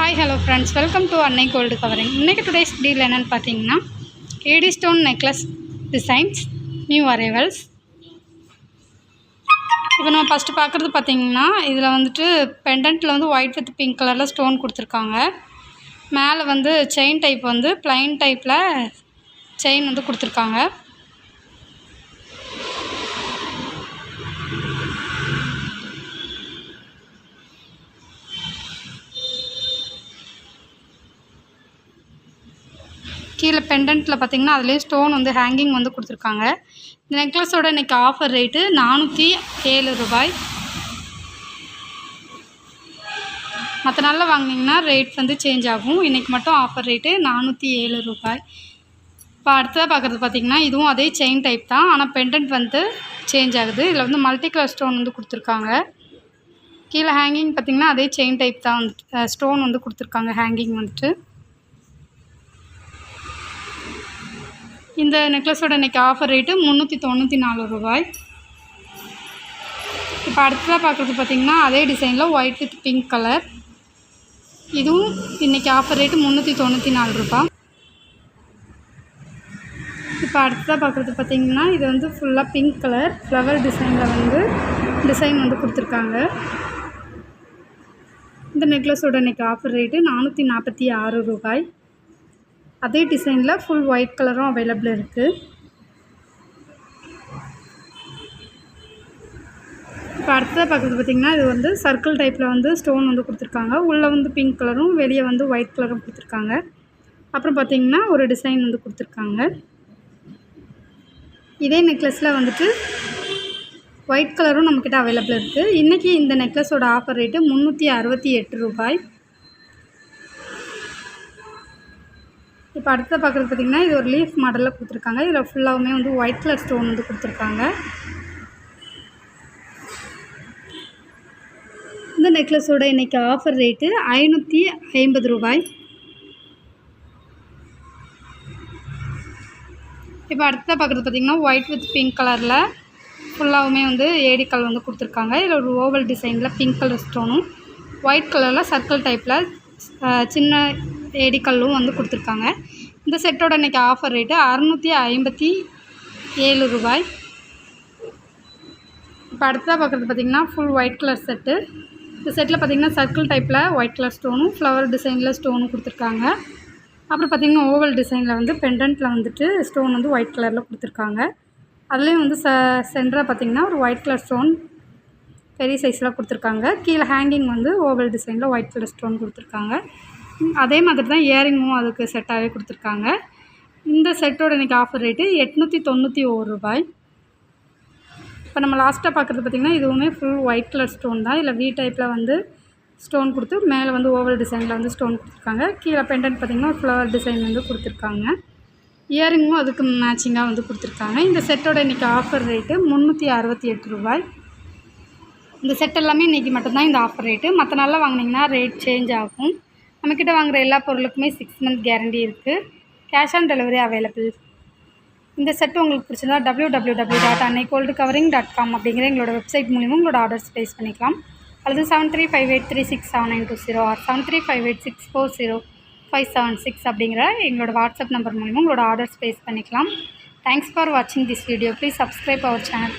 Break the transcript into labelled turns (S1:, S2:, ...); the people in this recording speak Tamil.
S1: Hi, hello friends. Welcome to Annai Gold Covering. இன்னைக்கு today's deal என்னன்னு பார்த்தீங்கன்னா AD stone necklace designs new arrivals. இப்போ நம்ம ஃபர்ஸ்ட் பார்க்குறது பார்த்தீங்கன்னா இதில் வந்துட்டு பெண்டன்ட்டில் வந்து ஒயிட் வித் பிங்க் கலரில் ஸ்டோன் கொடுத்துருக்காங்க. மேலே வந்து செயின் டைப் வந்து பிளைன் டைப்பில் செயின் வந்து கொடுத்துருக்காங்க. கீழே பெண்டன்ட்டில் பார்த்தீங்கன்னா அதுலேயே ஸ்டோன் வந்து ஹேங்கிங் வந்து கொடுத்துருக்காங்க. இந்த நெக்லஸோட இன்றைக்கி ஆஃபர் ரேட்டு 407 ரூபாய். மற்ற நாளில் வாங்கினீங்கன்னா ரேட் வந்து சேஞ்ச் ஆகும். இன்றைக்கி மட்டும் ஆஃபர் ரேட்டு 407 ரூபாய். இப்போ அடுத்ததாக பார்க்குறது பார்த்திங்கன்னா இதுவும் அதே செயின் டைப் தான், ஆனால் பெண்டன்ட் வந்து சேஞ்ச் ஆகுது. இதில் வந்து மல்டி கலர் ஸ்டோன் வந்து கொடுத்துருக்காங்க. கீழே ஹேங்கிங் பார்த்திங்கன்னா அதே செயின் டைப் தான் வந்துட்டு ஸ்டோன் வந்து கொடுத்துருக்காங்க. ஹேங்கிங் வந்துட்டு இந்த நெக்லஸோட இன்றைக்கி ஆஃபர் ரேட்டு 394 ரூபாய். இப்போ அடுத்ததாக பார்க்குறது பார்த்திங்கன்னா அதே டிசைனில் ஒயிட் வித் பிங்க் கலர். இதுவும் இன்றைக்கி ஆஃபர் ரேட்டு 394 ரூபாய். இப்போ அடுத்ததாக பார்க்குறது பார்த்திங்கன்னா இது வந்து ஃபுல்லாக பிங்க் கலர் ஃப்ளவர் டிசைனில் வந்து டிசைன் வந்து கொடுத்துருக்காங்க. இந்த நெக்லஸோட இன்றைக்கி ஆஃபர் ரேட்டு 446 ரூபாய். அதே டிசைனில் ஃபுல் ஒயிட் கலரும் அவைலபிள் இருக்குது. இப்போ அடுத்ததாக பார்க்குறது பார்த்திங்கன்னா இது வந்து சர்க்கிள் டைப்பில் வந்து ஸ்டோன் வந்து கொடுத்துருக்காங்க. உள்ளே வந்து பிங்க் கலரும் வெளியே வந்து ஒயிட் கலரும் கொடுத்துருக்காங்க. அப்புறம் பார்த்திங்கன்னா ஒரு டிசைன் வந்து கொடுத்துருக்காங்க. இதே நெக்லஸில் வந்துட்டு ஒயிட் கலரும் நம்மக்கிட்ட அவைலபிள் இருக்குது. இன்றைக்கி இந்த நெக்லஸோட ஆஃபர் ரேட்டு 368 ரூபாய். இப்போ அடுத்த பார்க்குறது பார்த்திங்கன்னா இது ஒரு லீஃப் மாடலில் கொடுத்துருக்காங்க. இதில் ஃபுல்லாகவுமே வந்து ஒயிட் கலர் ஸ்டோன் வந்து கொடுத்துருக்காங்க. இந்த நெக்லஸோட இன்றைக்கி ஆஃபர் ரேட்டு 550 ரூபாய். இப்போ அடுத்த பார்க்குறது பார்த்திங்கன்னா ஒயிட் வித் பிங்க் கலரில் ஃபுல்லாகவுமே வந்து ஏடி கலர் வந்து கொடுத்துருக்காங்க. இதில் ஒரு ஓவல் டிசைனில் பிங்க் கலர் ஸ்டோனும் ஒயிட் கலரில் சர்க்கிள் டைப்பில் சின்ன ஏடி கல்லும் வந்து கொடுத்துருக்காங்க. இந்த செட்டோட இன்றைக்கி ஆஃபர் ரேட்டு 657 ரூபாய். இப்போ அடுத்ததாக பார்க்குறது பார்த்திங்கன்னா ஃபுல் ஒயிட் கலர் செட்டு. இந்த செட்டில் பார்த்திங்கன்னா சர்க்கிள் டைப்பில் ஒயிட் கலர் ஸ்டோனும் ஃப்ளவர் டிசைனில் ஸ்டோனும் கொடுத்துருக்காங்க. அப்புறம் பார்த்திங்கன்னா ஓவல் டிசைனில் வந்து பெண்டன்ட்டில் வந்துட்டு ஸ்டோன் வந்து ஒயிட் கலரில் கொடுத்துருக்காங்க. அதுலேயும் வந்து சென்டராக பார்த்திங்கன்னா ஒரு ஒயிட் கலர் ஸ்டோன் பெரிய சைஸில் கொடுத்துருக்காங்க. கீழே ஹேங்கிங் வந்து ஓவல் டிசைனில் ஒயிட் கலர் ஸ்டோன் கொடுத்துருக்காங்க. அதே மாதிரி தான் இயரிங்கும் அதுக்கு செட்டாகவே கொடுத்துருக்காங்க. இந்த செட்டோட இன்றைக்கி ஆஃபர் ரேட்டு 891 ரூபாய். இப்போ நம்ம லாஸ்ட்டாக பார்க்குறது பார்த்திங்கன்னா இதுவுமே ஃபுல் ஒயிட் கலர் ஸ்டோன் தான். இதில் வி டைப்பில் வந்து ஸ்டோன் கொடுத்து மேலே வந்து ஓவல் டிசைனில் வந்து ஸ்டோன் கொடுத்துருக்காங்க. கீழே பெண்டன்ட் பார்த்திங்கன்னா ஒரு ஃப்ளவர் டிசைன் வந்து கொடுத்துருக்காங்க. இயரிங்கும் அதுக்கு மேட்சிங்காக வந்து கொடுத்துருக்காங்க. இந்த செட்டோட இன்றைக்கி ஆஃபர் ரேட்டு 368 ரூபாய். இந்த செட் எல்லாமே இன்றைக்கி மட்டும்தான் இந்த ஆஃபர் ரேட்டு. மற்ற நாளில் வாங்கினீங்கன்னா ரேட் சேஞ்ச் ஆகும். நம்மக்கிட்ட வாங்குகிற எல்லா பொருளுக்குமே 6 மந்த் கேரண்டி இருக்குது. Cash on delivery available. இந்த செட்டு உங்களுக்கு பிடிச்சிருந்தா www.annaigoldcovering.com அப்படிங்கிற எங்களோட வெப்சைட் மூலிமா உங்களோட ஆர்டர்ஸ் ப்ளேஸ் பண்ணிக்கலாம். அல்லது 7358367920 ஆர் 7358640576 அப்படிங்கிற எங்களோட வாட்ஸ்அப் நம்பர் மூலிமா உங்களோட ஆர்டர்ஸ் ப்ளேஸ் பண்ணிக்கலாம். தேங்க்ஸ் ஃபார் வாட்சிங் this video. Please subscribe our channel.